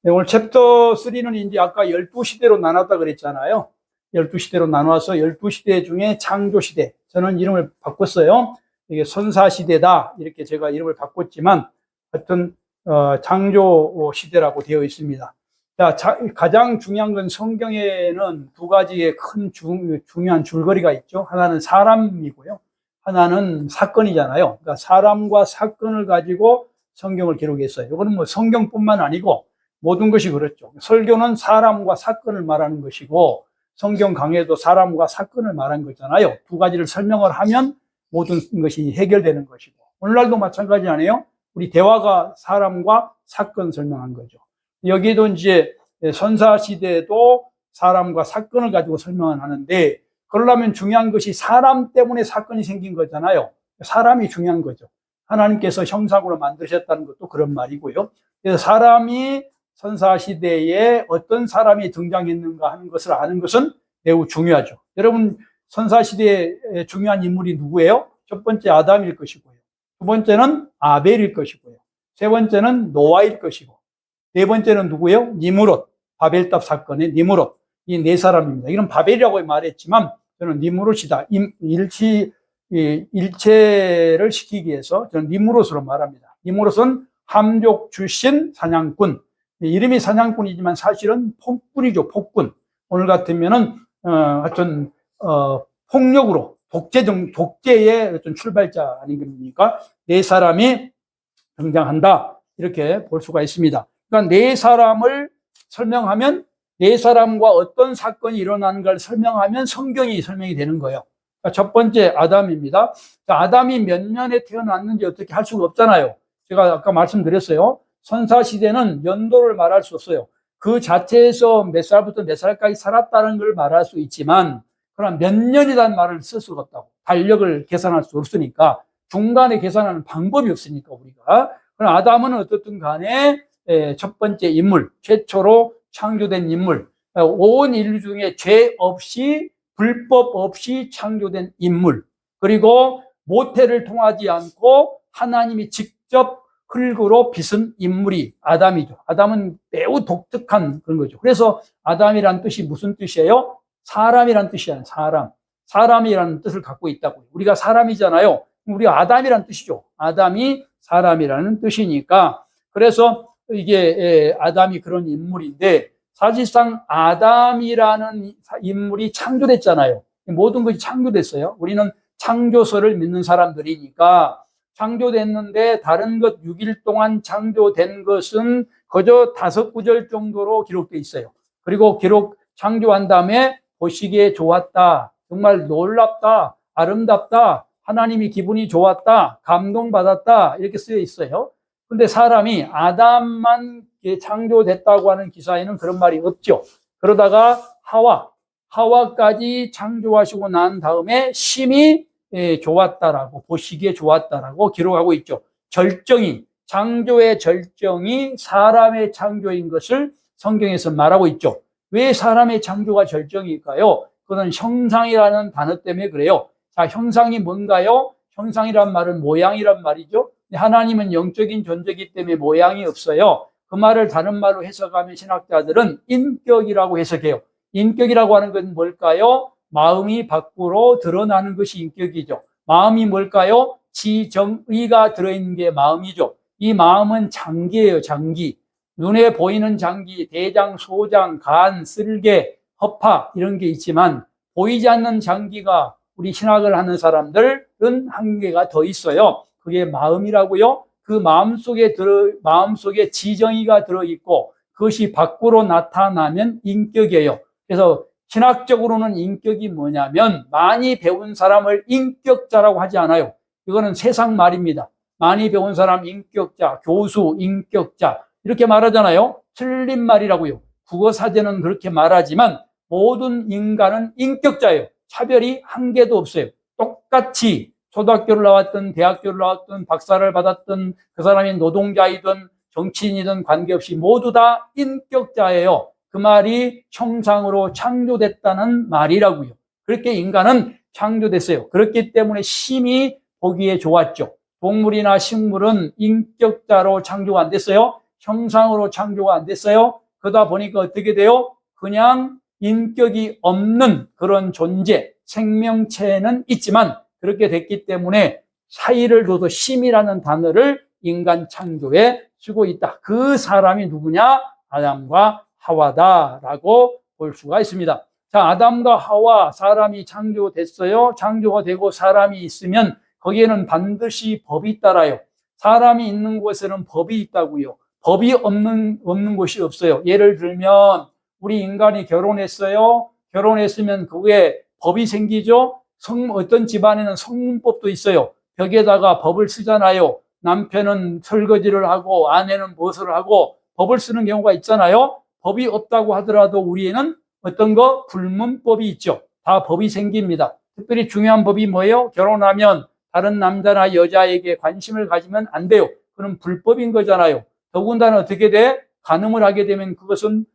네, 오늘 챕터 3는 이제 아까 12시대로 나눴다 그랬잖아요. 12시대로 나눠서 12시대 중에 창조시대. 저는 이름을 바꿨어요. 이게 선사시대다. 이렇게 제가 이름을 바꿨지만, 하여튼, 창조시대라고 되어 있습니다. 자, 가장 중요한 건 성경에는 두 가지의 큰 중요한 줄거리가 있죠. 하나는 사람이고요. 하나는 사건이잖아요. 그러니까 사람과 사건을 가지고 성경을 기록했어요. 이거는 뭐 성경뿐만 아니고 모든 것이 그렇죠. 설교는 사람과 사건을 말하는 것이고 성경 강해도 사람과 사건을 말하는 거잖아요. 두 가지를 설명을 하면 모든 것이 해결되는 것이고 오늘날도 마찬가지 아니에요? 우리 대화가 사람과 사건 설명한 거죠. 여기도 이제 선사시대도 사람과 사건을 가지고 설명을 하는데 그러려면 중요한 것이 사람 때문에 사건이 생긴 거잖아요. 사람이 중요한 거죠. 하나님께서 형상으로 만드셨다는 것도 그런 말이고요. 그래서 사람이 선사시대에 어떤 사람이 등장했는가 하는 것을 아는 것은 매우 중요하죠. 여러분, 선사시대의 중요한 인물이 누구예요? 첫 번째 아담일 것이고요. 두 번째는 아벨일 것이고요. 세 번째는 노아일 것이고, 네 번째는 누구예요? 니므롯, 바벨탑 사건의 니므롯. 이 네 사람입니다. 이건 바벨이라고 말했지만 저는 니므롯이다. 일체를 시키기 위해서 저는 니므롯으로 말합니다. 니므롯은 함족 출신 사냥꾼. 이름이 사냥꾼이지만 사실은 폭군이죠, 폭군. 오늘 같으면은, 하여튼, 폭력으로, 독재의 어떤 출발자 아닙니까? 네 사람이 등장한다. 이렇게 볼 수가 있습니다. 그러니까 네 사람을 설명하면 네 사람과 어떤 사건이 일어나는가를 설명하면 성경이 설명이 되는 거예요. 그러니까 첫 번째 아담입니다. 아담이 몇 년에 태어났는지 어떻게 할 수가 없잖아요. 제가 아까 말씀드렸어요. 선사시대는 연도를 말할 수 없어요. 그 자체에서 몇 살부터 몇 살까지 살았다는 걸 말할 수 있지만 그러나 몇 년이라는 말을 쓸 수가 없다고. 달력을 계산할 수 없으니까 중간에 계산하는 방법이 없으니까 우리가. 그러나 아담은 어떻든 간에 첫 번째 인물, 최초로 창조된 인물, 온 인류 중에 죄 없이 불법 없이 창조된 인물, 그리고 모태를 통하지 않고 하나님이 직접 흙으로 빚은 인물이 아담이죠. 아담은 매우 독특한 그런 거죠. 그래서 아담이란 뜻이 무슨 뜻이에요? 사람이란 뜻이잖아요. 사람이라는 뜻을 갖고 있다고요. 우리가 사람이잖아요. 우리가 아담이란 뜻이죠. 아담이 사람이라는 뜻이니까. 그래서 이게 아담이 그런 인물인데 사실상 아담이라는 인물이 창조됐잖아요. 모든 것이 창조됐어요. 우리는 창조설을 믿는 사람들이니까 창조됐는데 다른 것 6일 동안 창조된 것은 그저 5구절 정도로 기록되어 있어요. 그리고 창조한 다음에 보시기에 좋았다. 정말 놀랍다. 아름답다. 하나님이 기분이 좋았다. 감동받았다. 이렇게 쓰여 있어요. 근데 사람이 아담만 창조됐다고 하는 기사에는 그런 말이 없죠. 그러다가 하와까지 창조하시고 난 다음에 심히 좋았다라고, 보시기에 좋았다라고 기록하고 있죠. 창조의 절정이 사람의 창조인 것을 성경에서 말하고 있죠. 왜 사람의 창조가 절정일까요? 그건 형상이라는 단어 때문에 그래요. 자, 형상이 뭔가요? 형상이란 말은 모양이란 말이죠. 하나님은 영적인 존재이기 때문에 모양이 없어요. 그 말을 다른 말로 해석하면 신학자들은 인격이라고 해석해요. 인격이라고 하는 건 뭘까요? 마음이 밖으로 드러나는 것이 인격이죠. 마음이 뭘까요? 지정의가 들어있는 게 마음이죠. 이 마음은 장기예요, 장기. 눈에 보이는 장기, 대장, 소장, 간, 쓸개, 허파 이런 게 있지만 보이지 않는 장기가 우리 신학을 하는 사람들은 한 개가 더 있어요. 그게 마음이라고요. 그 마음속에 지정의가 들어있고 그것이 밖으로 나타나면 인격이에요. 그래서 신학적으로는 인격이 뭐냐면 많이 배운 사람을 인격자라고 하지 않아요. 이거는 세상 말입니다. 많이 배운 사람 인격자, 교수 인격자 이렇게 말하잖아요. 틀린 말이라고요. 국어사전은 그렇게 말하지만 모든 인간은 인격자예요. 차별이 한 개도 없어요. 똑같이 초등학교를 나왔든 대학교를 나왔든 박사를 받았든 그 사람이 노동자이든 정치인이든 관계없이 모두 다 인격자예요. 그 말이 형상으로 창조됐다는 말이라고요. 그렇게 인간은 창조됐어요. 그렇기 때문에 심히 보기에 좋았죠. 동물이나 식물은 인격자로 창조가 안 됐어요. 형상으로 창조가 안 됐어요. 그러다 보니까 어떻게 돼요? 그냥 인격이 없는 그런 존재, 생명체는 있지만 그렇게 됐기 때문에 사이를 둬서 심이라는 단어를 인간 창조에 쓰고 있다. 그 사람이 누구냐? 아담과 하와다라고 볼 수가 있습니다. 자, 아담과 하와, 사람이 창조됐어요. 창조가 되고 사람이 있으면 거기에는 반드시 법이 따라요. 사람이 있는 곳에는 법이 있다고요. 법이 없는 곳이 없어요. 예를 들면 우리 인간이 결혼했어요. 결혼했으면 그게 법이 생기죠. 어떤 집안에는 성문법도 있어요. 벽에다가 법을 쓰잖아요. 남편은 설거지를 하고 아내는 무엇을 하고 법을 쓰는 경우가 있잖아요. 법이 없다고 하더라도 우리에는 어떤 거? 불문법이 있죠. 다 법이 생깁니다. 특별히 중요한 법이 뭐예요? 결혼하면 다른 남자나 여자에게 관심을 가지면 안 돼요. 그건 불법인 거잖아요. 더군다나 어떻게 돼? 간음을 하게 되면 그것은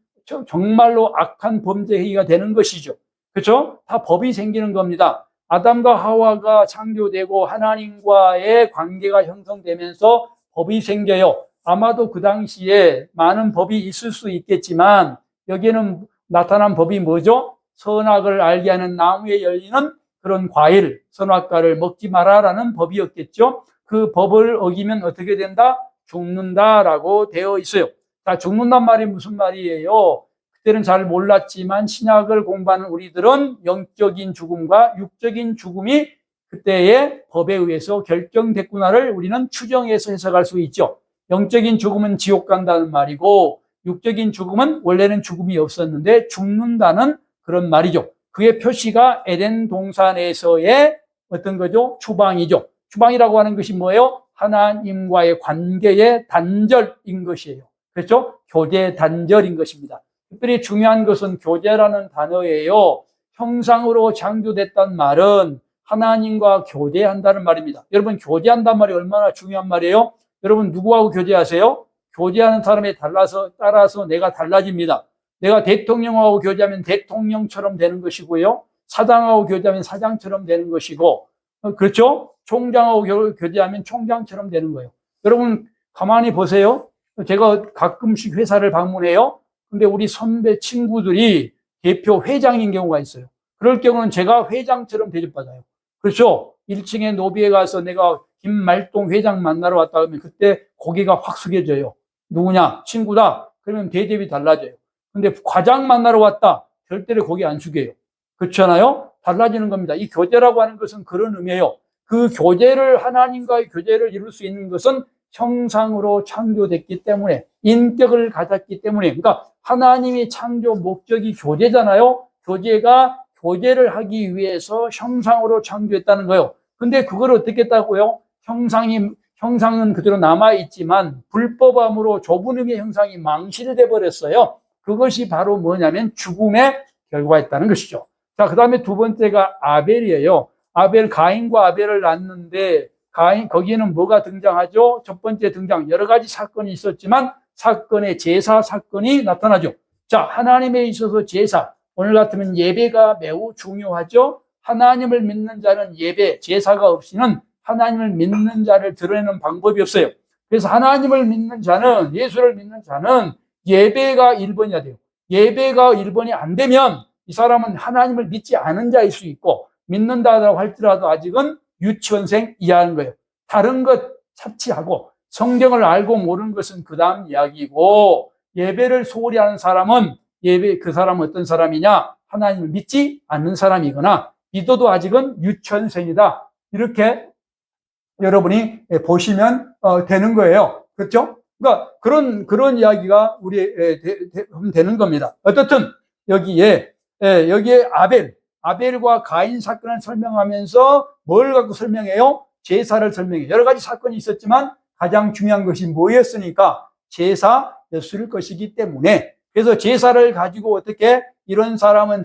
정말로 악한 범죄 행위가 되는 것이죠. 그렇죠? 다 법이 생기는 겁니다. 아담과 하와가 창조되고 하나님과의 관계가 형성되면서 법이 생겨요. 아마도 그 당시에 많은 법이 있을 수 있겠지만 여기에는 나타난 법이 뭐죠? 선악을 알게 하는 나무에 열리는 그런 과일, 선악과를 먹지 마라라는 법이었겠죠. 그 법을 어기면 어떻게 된다? 죽는다라고 되어 있어요. 자, 죽는단 말이 무슨 말이에요? 그때는 잘 몰랐지만 신약을 공부하는 우리들은 영적인 죽음과 육적인 죽음이 그때의 법에 의해서 결정됐구나를 우리는 추정해서 해석할 수 있죠. 영적인 죽음은 지옥 간다는 말이고 육적인 죽음은 원래는 죽음이 없었는데 죽는다는 그런 말이죠. 그의 표시가 에덴 동산에서의 어떤 거죠? 추방이죠. 추방이라고 하는 것이 뭐예요? 하나님과의 관계의 단절인 것이에요. 그렇죠? 교제 단절인 것입니다. 특별히 중요한 것은 교제라는 단어예요. 형상으로 창조됐단 말은 하나님과 교제한다는 말입니다. 여러분, 교제한다는 말이 얼마나 중요한 말이에요? 여러분, 누구하고 교제하세요? 교제하는 사람에 따라서 내가 달라집니다. 내가 대통령하고 교제하면 대통령처럼 되는 것이고요. 사장하고 교제하면 사장처럼 되는 것이고, 그렇죠? 총장하고 교제하면 총장처럼 되는 거예요. 여러분, 가만히 보세요. 제가 가끔씩 회사를 방문해요. 근데 우리 선배 친구들이 대표 회장인 경우가 있어요. 그럴 경우는 제가 회장처럼 대접받아요. 그렇죠? 1층에 노비에 가서 내가 김말동 회장 만나러 왔다 그러면 그때 고개가 확 숙여져요. 누구냐? 친구다. 그러면 대접이 달라져요. 근데 과장 만나러 왔다. 절대로 고개 안 숙여요. 그렇잖아요? 달라지는 겁니다. 이 교제라고 하는 것은 그런 의미예요. 그 교제를, 하나님과의 교제를 이룰 수 있는 것은 형상으로 창조됐기 때문에, 인격을 가졌기 때문에, 그러니까 하나님의 창조 목적이 교제잖아요. 교제를 하기 위해서 형상으로 창조했다는 거예요. 근데 그걸 어떻게 했다고요? 형상은 그대로 남아있지만 불법함으로 좁은 의미의 형상이 망실돼 버렸어요. 그것이 바로 뭐냐면 죽음의 결과였다는 것이죠. 자, 그 다음에 두 번째가 아벨이에요. 가인과 아벨을 낳는데 거기에는 뭐가 등장하죠? 첫 번째 등장, 여러 가지 사건이 있었지만 사건의 제사 사건이 나타나죠. 자, 하나님에 있어서 제사, 오늘 같으면 예배가 매우 중요하죠. 하나님을 믿는 자는 예배, 제사가 없이는 하나님을 믿는 자를 드러내는 방법이 없어요. 그래서 하나님을 믿는 자는, 예수를 믿는 자는 예배가 1번이어야 돼요. 예배가 1번이 안 되면 이 사람은 하나님을 믿지 않은 자일 수 있고, 믿는다고 할지라도 아직은 유치원생 이하인 거예요. 다른 것 차치하고 성경을 알고 모르는 것은 그 다음 이야기고, 예배를 소홀히 하는 사람은 그 사람은 어떤 사람이냐? 하나님을 믿지 않는 사람이거나 믿어도 아직은 유치원생이다. 이렇게 여러분이 보시면 되는 거예요. 그렇죠? 그러니까 그런 이야기가 되는 겁니다. 어떻든 여기에 아벨과 가인 사건을 설명하면서 뭘 갖고 설명해요? 제사를 설명해요. 여러 가지 사건이 있었지만 가장 중요한 것이 뭐였으니까 제사였을 것이기 때문에, 그래서 제사를 가지고 어떻게 이 사람은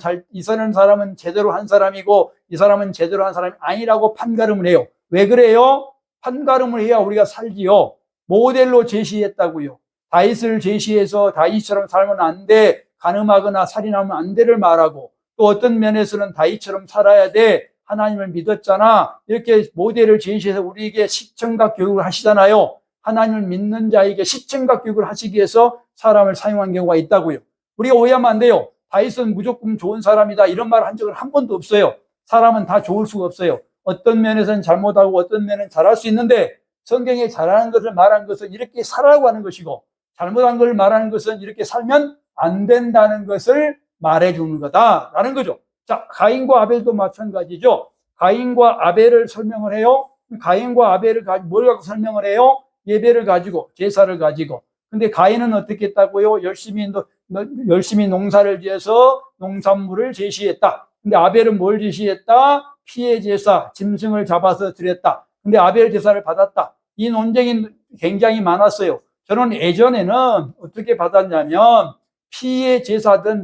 제대로 한 사람이고 이 사람은 제대로 한 사람이 아니라고 판가름을 해요. 왜 그래요? 판가름을 해야 우리가 살지요. 모델로 제시했다고요. 다윗을 제시해서 다윗처럼 살면 안 돼, 간음하거나 살인하면 안 돼를 말하고, 또 어떤 면에서는 다윗처럼 살아야 돼, 하나님을 믿었잖아, 이렇게 모델을 제시해서 우리에게 시청각 교육을 하시잖아요. 하나님을 믿는 자에게 시청각 교육을 하시기 위해서 사람을 사용한 경우가 있다고요. 우리가 오해하면 안 돼요. 다윗은 무조건 좋은 사람이다 이런 말을 한 적은 한 번도 없어요. 사람은 다 좋을 수가 없어요. 어떤 면에서는 잘못하고 어떤 면은 잘할 수 있는데 성경에 잘하는 것을 말한 것은 이렇게 살아라고 하는 것이고 잘못한 걸 말하는 것은 이렇게 살면 안 된다는 것을 말해주는 거다라는 거죠. 자, 가인과 아벨도 마찬가지죠. 가인과 아벨을 설명을 해요. 가인과 아벨을 가지고 뭘 갖고 설명을 해요? 예배를 가지고 제사를 가지고. 근데 가인은 어떻게 했다고요? 열심히 농사를 지어서 농산물을 제시했다. 근데 아벨은 뭘 제시했다? 피의 제사, 짐승을 잡아서 드렸다. 근데 아벨 제사를 받았다. 이 논쟁이 굉장히 많았어요. 저는 예전에는 어떻게 받았냐면 피의 제사든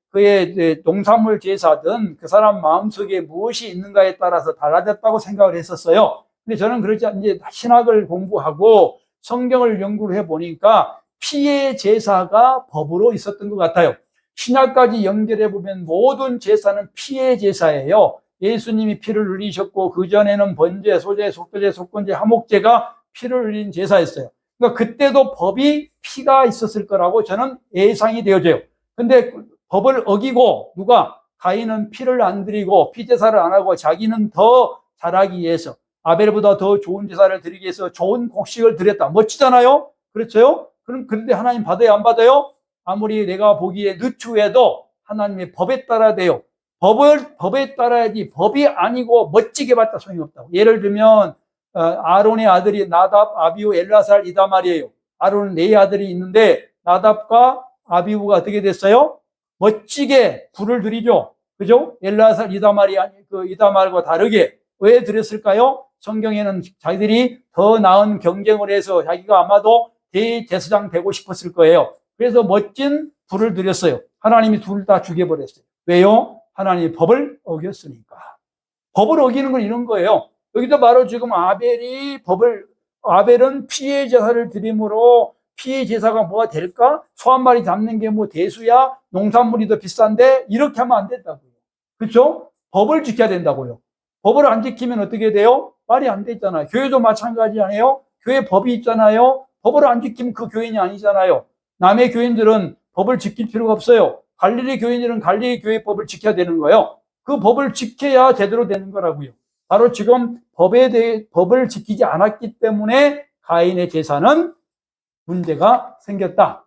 그의 농산물 제사든 그 사람 마음속에 무엇이 있는가에 따라서 달라졌다고 생각을 했었어요. 근데 저는 그렇지 이제 신학을 공부하고 성경을 연구를 해보니까 피의 제사가 법으로 있었던 것 같아요. 신약까지 연결해 보면 모든 제사는 피의 제사예요. 예수님이 피를 흘리셨고 그전에는 번제, 소제, 속죄제, 속건제, 화목제가 피를 흘린 제사였어요. 그러니까 그때도 법이 피가 있었을 거라고 저는 예상이 되어져요. 근데 법을 어기고 누가 가인은 피를 안 드리고 피 제사를 안 하고 자기는 더 잘하기 위해서 아벨보다 더 좋은 제사를 드리기 위해서 좋은 곡식을 드렸다. 멋지잖아요? 그렇죠? 그런데 하나님 받아요? 안 받아요? 아무리 내가 보기에 느추해도 하나님의 법에 따라야 돼요. 법에 따라야지 법이 아니고 멋지게 봤다 소용이 없다고. 예를 들면 아론의 아들이 나답, 아비후, 엘라살, 이다말이에요. 아론은 4 아들이 있는데 나답과 아비후가 어떻게 됐어요? 멋지게 불을 들이죠. 그죠? 엘라살, 이다말과 다르게. 왜 드렸을까요? 성경에는 자기들이 더 나은 경쟁을 해서 자기가 아마도 대제사장 되고 싶었을 거예요. 그래서 멋진 불을 드렸어요. 하나님이 둘 다 죽여버렸어요. 왜요? 하나님이 법을 어겼으니까. 법을 어기는 건 이런 거예요. 여기도 바로 지금 아벨은 피의 제사를 드림으로 피의 제사가 뭐가 될까? 소 한 마리 잡는 게 뭐 대수야? 농산물이 더 비싼데? 이렇게 하면 안 된다고요. 그렇죠? 법을 지켜야 된다고요. 법을 안 지키면 어떻게 돼요? 말이 안 되잖아요. 교회도 마찬가지 아니에요? 교회 법이 있잖아요. 법을 안 지키면 그 교인이 아니잖아요. 남의 교인들은 법을 지킬 필요가 없어요. 갈릴리 교인들은 갈릴리 교회 법을 지켜야 되는 거예요. 그 법을 지켜야 제대로 되는 거라고요. 바로 지금 법을 지키지 않았기 때문에 가인의 제사는 문제가 생겼다.